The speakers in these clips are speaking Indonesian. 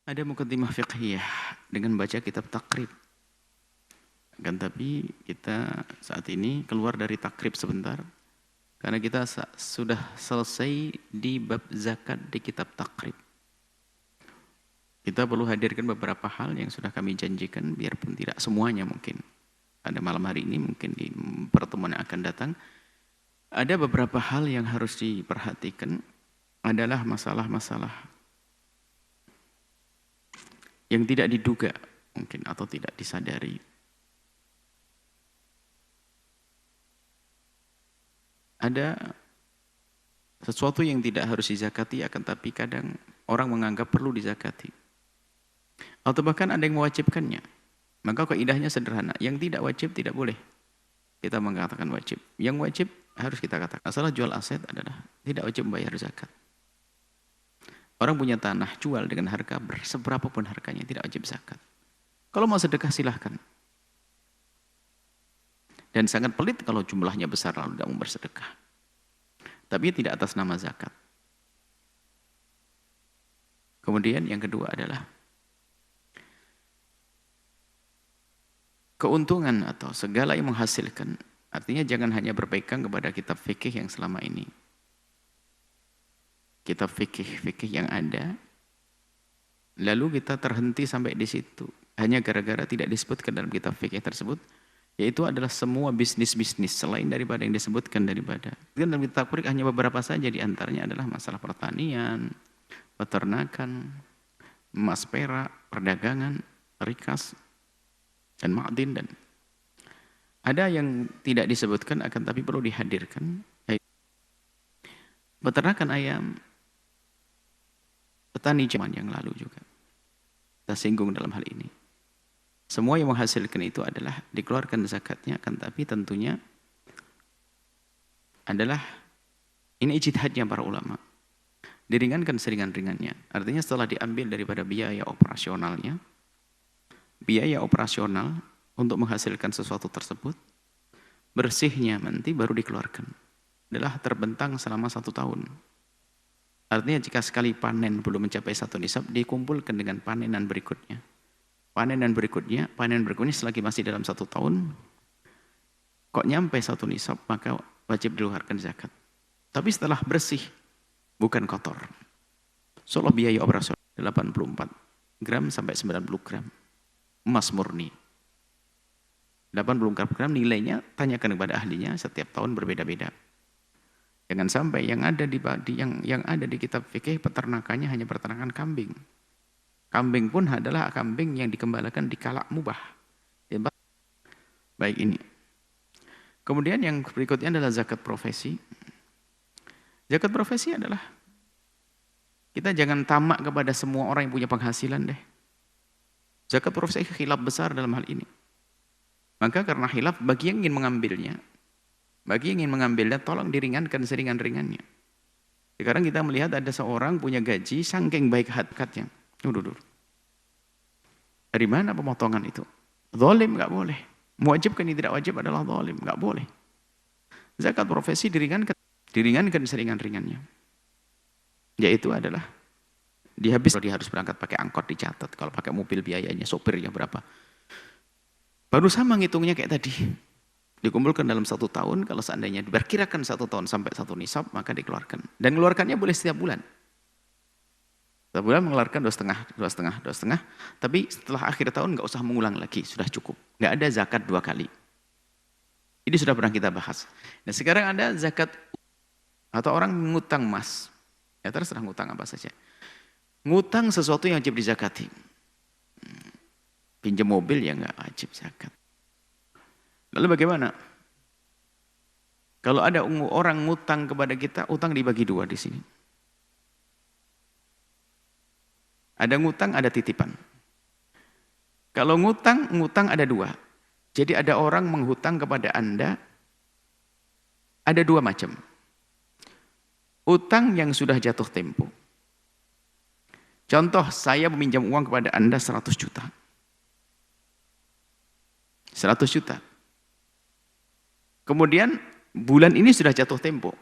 Ada mukaddimah fiqhiyah dengan baca kitab takrib. Kan tapi kita saat ini keluar dari takrib sebentar karena kita sudah selesai di bab zakat di kitab takrib. Kita perlu hadirkan beberapa hal yang sudah kami janjikan biarpun tidak semuanya mungkin. Pada malam hari ini mungkin di pertemuan yang akan datang ada beberapa hal yang harus diperhatikan adalah masalah-masalah yang tidak diduga mungkin atau tidak disadari. Ada sesuatu yang tidak harus dizakati akan tapi kadang orang menganggap perlu dizakati. Atau bahkan ada yang mewajibkannya. Maka kaidahnya sederhana, yang tidak wajib tidak boleh kita mengatakan wajib. Yang wajib harus kita katakan. Masalah jual aset adalah tidak wajib membayar zakat. Orang punya tanah, jual dengan harga seberapa pun harganya, tidak wajib zakat. Kalau mau sedekah silahkan. Dan sangat pelit kalau jumlahnya besar lalu tidak mau bersedekah. Tapi tidak atas nama zakat. Kemudian yang kedua adalah keuntungan atau segala yang menghasilkan. Artinya jangan hanya berpegang kepada kitab fikih yang selama ini. Kitab fikih yang ada, lalu kita terhenti sampai di situ. Hanya gara-gara tidak disebutkan dalam kitab fikih tersebut, yaitu adalah semua bisnis-bisnis selain daripada yang disebutkan daripada. Dalam kitab fikih hanya beberapa saja, di antaranya adalah masalah pertanian, peternakan, emas perak, perdagangan, rikas, dan ma'din, dan ada yang tidak disebutkan akan tapi perlu dihadirkan. Peternakan ayam, petani zaman yang lalu juga kita singgung dalam hal ini. Semua yang menghasilkan itu adalah dikeluarkan zakatnya, akan tapi tentunya adalah ini ijtihadnya para ulama. Diringankan seringan-ringannya. Artinya setelah diambil daripada biaya operasionalnya, biaya operasional untuk menghasilkan sesuatu tersebut, bersihnya nanti baru dikeluarkan. Adalah terbentang selama 1 tahun. Artinya jika sekali panen belum mencapai 1 nisab, dikumpulkan dengan panenan berikutnya. Panenan berikutnya selagi masih dalam 1 tahun, kok nyampe 1 nisab, maka wajib dikeluarkan zakat. Tapi setelah bersih, bukan kotor. Soal biaya operasional 84 gram sampai 90 gram. Emas murni. 80 gram nilainya, tanyakan kepada ahlinya, setiap tahun berbeda-beda. Jangan sampai yang ada di kitab fikih peternakannya hanya peternakan kambing. Kambing pun adalah kambing yang dikembalikan di kala mubah. Baik ini. Kemudian yang berikutnya adalah zakat profesi. Zakat profesi adalah kita jangan tamak kepada semua orang yang punya penghasilan deh. Zakat profesi khilaf besar dalam hal ini. Maka karena khilaf, bagi yang ingin mengambilnya, tolong diringankan seringan-ringannya. Sekarang kita melihat ada seorang punya gaji, saking baik hakikatnya. Dari mana pemotongan itu? Zalim nggak boleh. Mewajibkan yang tidak wajib adalah zalim, nggak boleh. Zakat profesi diringankan seringan-ringannya. Yaitu adalah dia harus berangkat pakai angkot dicatat. Kalau pakai mobil biayanya, sopirnya berapa. Baru sama ngitungnya kayak tadi. Dikumpulkan dalam 1 tahun, kalau seandainya diperkirakan 1 tahun sampai 1 nisab, maka dikeluarkan. Dan keluarkannya boleh setiap bulan. Setiap bulan mengeluarkan 2,5. Tapi setelah akhir tahun nggak usah mengulang lagi, sudah cukup. Nggak ada zakat 2 kali. Ini sudah pernah kita bahas. Nah sekarang ada zakat atau orang mengutang emas. Ya terserah ngutang apa saja. Ngutang sesuatu yang wajib dizakati. Pinjam mobil ya nggak wajib zakat. Lalu bagaimana? Kalau ada orang ngutang kepada kita, utang dibagi 2 di sini. Ada ngutang, ada titipan. Kalau ngutang ada 2. Jadi ada orang menghutang kepada Anda, ada 2 macam. Utang yang sudah jatuh tempo. Contoh, saya meminjam uang kepada Anda 100 juta. 100 juta. Kemudian bulan ini sudah jatuh tempo.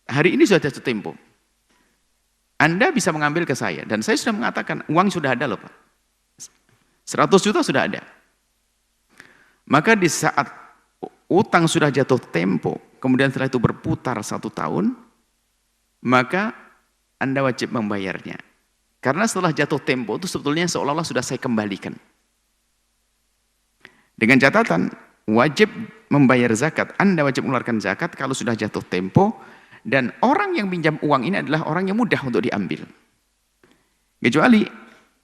Hari ini sudah jatuh tempo. Anda bisa mengambil ke saya. Dan saya sudah mengatakan, uang sudah ada loh Pak. 100 juta sudah ada. Maka di saat utang sudah jatuh tempo, kemudian setelah itu berputar 1 tahun, maka Anda wajib membayarnya. Karena setelah jatuh tempo itu sebetulnya seolah-olah sudah saya kembalikan. Dengan catatan, wajib membayar zakat. Anda wajib mengeluarkan zakat kalau sudah jatuh tempo, dan orang yang pinjam uang ini adalah orang yang mudah untuk diambil. Kecuali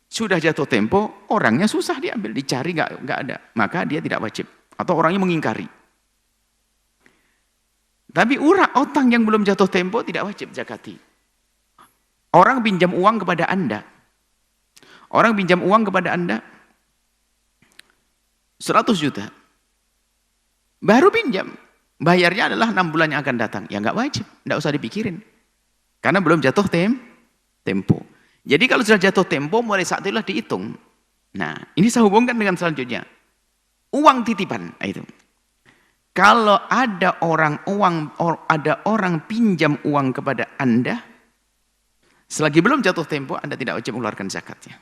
sudah jatuh tempo, orangnya susah diambil, dicari nggak ada, maka dia tidak wajib. Atau orangnya mengingkari. Tapi utang yang belum jatuh tempo tidak wajib zakati. Orang pinjam uang kepada Anda. Orang pinjam uang kepada Anda 100 juta. Baru pinjam. Bayarnya adalah 6 bulan yang akan datang. Ya nggak wajib, nggak usah dipikirin. Karena belum jatuh tempo. Jadi kalau sudah jatuh tempo, mulai saat itulah dihitung. Nah, ini saya hubungkan dengan selanjutnya. Uang titipan, itu. Kalau ada orang pinjam uang kepada Anda, selagi belum jatuh tempo, Anda tidak wajib mengeluarkan zakatnya.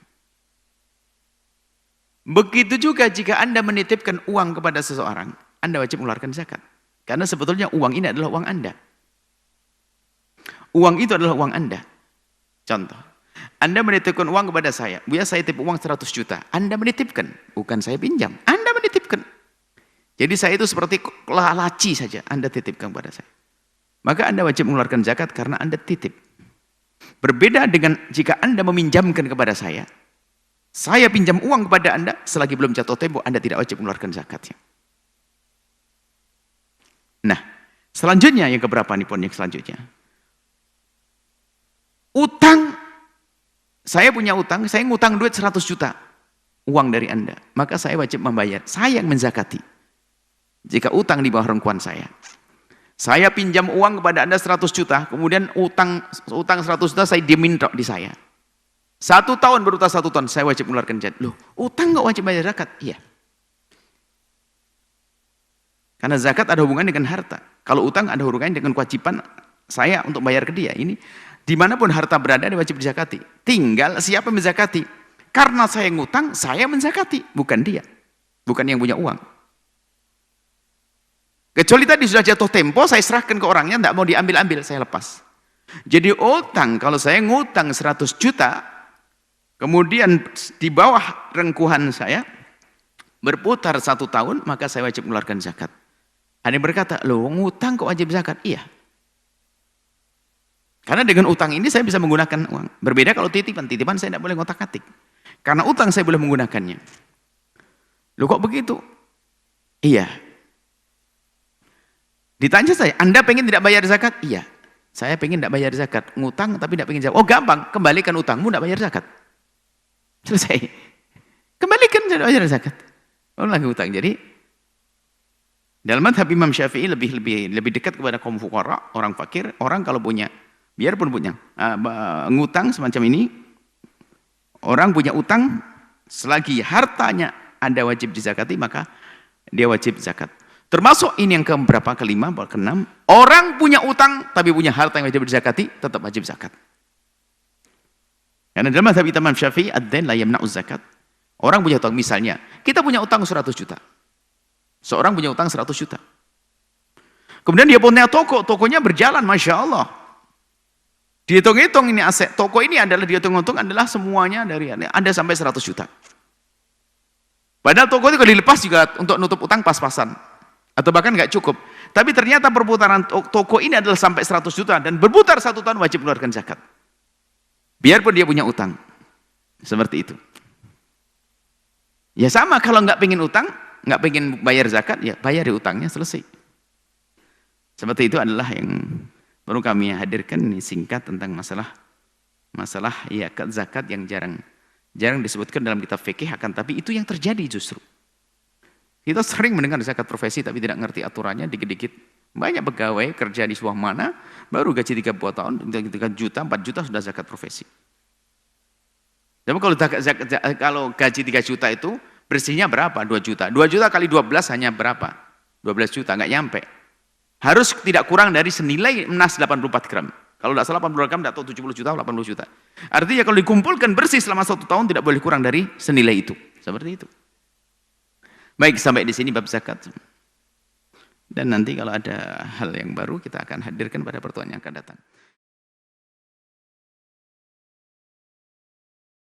Begitu juga jika Anda menitipkan uang kepada seseorang, Anda wajib mengeluarkan zakat. Karena sebetulnya uang ini adalah uang Anda. Uang itu adalah uang Anda. Contoh, Anda menitipkan uang kepada saya. Buya, saya titip uang 100 juta. Anda menitipkan, bukan saya pinjam. Anda menitipkan. Jadi saya itu seperti laci saja. Anda titipkan kepada saya. Maka Anda wajib mengeluarkan zakat karena Anda titip. Berbeda dengan jika Anda meminjamkan kepada saya pinjam uang kepada Anda, selagi belum jatuh tempo, Anda tidak wajib mengeluarkan zakatnya. Nah, selanjutnya yang keberapa nih poin yang selanjutnya? Utang. Saya punya utang, saya ngutang duit 100 juta. Uang dari Anda. Maka saya wajib membayar. Saya yang menzakati. Jika utang di bawah rengkuan saya. Saya pinjam uang kepada Anda 100 juta, kemudian utang 100 juta saya diminta di saya. 1 tahun berutang 1 tahun, saya wajib mengeluarkan zakat. Loh, utang nggak wajib bayar zakat? Iya. Karena zakat ada hubungan dengan harta. Kalau utang ada hubungannya dengan kewajiban saya untuk bayar ke dia. Ini dimanapun harta berada dia wajib dizakati. Tinggal siapa yang menzakati. Karena saya ngutang, saya menzakati, bukan dia. Bukan yang punya uang. Kecuali tadi sudah jatuh tempo, saya serahkan ke orangnya, tidak mau diambil-ambil, saya lepas. Jadi utang, kalau saya ngutang 100 juta, kemudian di bawah rengkuhan saya, berputar 1 tahun, maka saya wajib mengeluarkan zakat. Ada yang berkata, loh ngutang kok wajib zakat? Iya. Karena dengan utang ini saya bisa menggunakan uang. Berbeda kalau titipan saya tidak boleh ngotak-atik. Karena utang saya boleh menggunakannya. Loh kok begitu? Iya. Ditanya saya, Anda pengen tidak bayar zakat? Iya. Saya pengen tidak bayar zakat. Ngutang tapi tidak pengen zakat. Oh gampang, kembalikan utangmu tidak bayar zakat. Selesai. Kembalikan tidak bayar zakat. Oh lagi utang. Jadi dalam madhab Imam Syafi'i lebih dekat kepada kaum fuqara, orang fakir, orang kalau punya, biarpun punya ngutang semacam ini, orang punya utang, selagi hartanya Anda wajib dizakati, maka dia wajib zakat. Termasuk ini yang keberapa, kelima, keenam, orang punya utang tapi punya harta yang wajib dizakati, tetap wajib zakat. Karena dalam madhab Imam Syafi'i, ad-dain la yamna'uz zakat. Orang punya utang, misalnya, kita punya utang 100 juta. Seorang punya utang 100 juta. Kemudian dia punya toko, tokonya berjalan, Masya Allah. Dihitung-hitung ini aset, toko ini adalah dihitung-hitung adalah semuanya dari ada sampai 100 juta. Padahal toko itu kalau dilepas juga untuk nutup utang pas-pasan. Atau bahkan nggak cukup. Tapi ternyata perputaran toko ini adalah sampai 100 juta dan berputar 1 tahun wajib mengeluarkan zakat. Biarpun dia punya utang. Seperti itu. Ya sama kalau nggak pengen utang, nggak pengen bayar zakat, ya bayar di utangnya, selesai. Seperti itu adalah yang perlu kami hadirkan, ini singkat tentang masalah ya zakat yang jarang disebutkan dalam kitab fikih, akan tapi itu yang terjadi justru. Kita sering mendengar zakat profesi tapi tidak ngerti aturannya, dikit-dikit banyak pegawai kerja di sebuah mana, baru gaji 3 tahun, 3 juta, 4 juta sudah zakat profesi. Tapi kalau gaji 3 juta itu bersihnya berapa? 2 juta. 2 juta kali 12 hanya berapa? 12 juta, nggak nyampe. Harus tidak kurang dari senilai emas 84 gram. Kalau tidak salah 80 dirham, tidak tahu 70 juta atau 80 juta. Artinya kalau dikumpulkan bersih selama 1 tahun tidak boleh kurang dari senilai itu. Seperti itu. Baik, sampai di sini bab zakat. Dan nanti kalau ada hal yang baru kita akan hadirkan pada pertemuan yang akan datang.